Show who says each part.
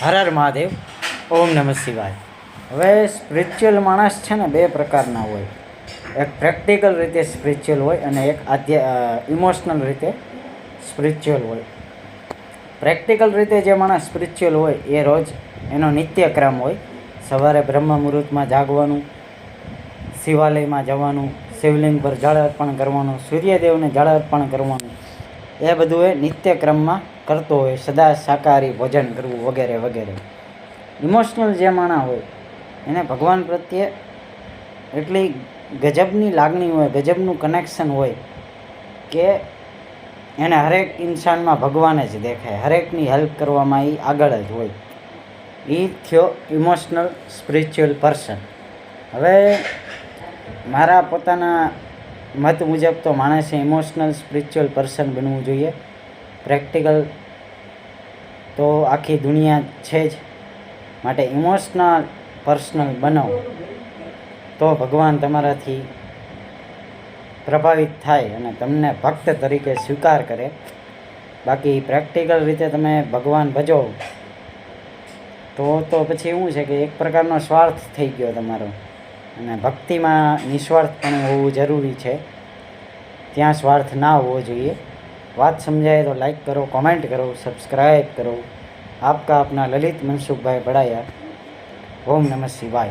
Speaker 1: હર હર મહાદેવ. ઓમ નમઃ શિવાય. હવે સ્પિરિચ્યુઅલ માણસ છે ને બે પ્રકારના હોય. એક પ્રેક્ટિકલ રીતે સ્પિરિચ્યુઅલ હોય અને એક ઇમોશનલ રીતે સ્પિરિચ્યુઅલ હોય. પ્રેક્ટિકલ રીતે જે માણસ સ્પિરિચ્યુઅલ હોય એ રોજ એનો નિત્યક્રમ હોય. સવારે બ્રહ્મ મુહૂર્તમાં જાગવાનું, શિવાલયમાં જવાનું, શિવલિંગ પર જળ અર્પણ કરવાનું, સૂર્યદેવને જળ અર્પણ કરવાનું, એ બધું એ નિત્યક્રમમાં કરતો હોય. સદા શાકાહારી ભોજન કરવું વગેરે વગેરે. ઇમોશનલ જે માણસ હોય એને ભગવાન પ્રત્યે એટલી ગજબની લાગણી હોય, ગજબનું કનેક્શન હોય કે એને હરેક ઇન્સાનમાં ભગવાન જ દેખાય. હરેકની હેલ્પ કરવામાં એ આગળ જ હોય. એ થયો ઇમોશનલ સ્પિરિચ્યુઅલ પર્સન. હવે મારા પોતાના મત મુજબ તો માણસે ઇમોશનલ સ્પિરિચ્યુઅલ પર્સન બનવું જોઈએ. પ્રેક્ટિકલ તો આખી દુનિયા છે જ, માટે ઇમોશનલ પર્સનલ બનો તો ભગવાન તમારાથી પ્રભાવિત થાય અને તમને ભક્ત તરીકે સ્વીકાર કરે. બાકી પ્રેક્ટિકલ રીતે તમે ભગવાન ભજો તો પછી એવું છે કે એક પ્રકારનો સ્વાર્થ થઈ ગયો તમારો. અને ભક્તિમાં નિસ્વાર્થપણું હોવું જરૂરી છે, ત્યાં સ્વાર્થ ના હોવો જોઈએ. વાત સમજાય તો લાઈક કરો, કમેન્ટ કરો, સબસ્ક્રાઈબ કરો. આપકા अपना ललित मनसुखभाई बड़ाया. ओम नमः शिवाय.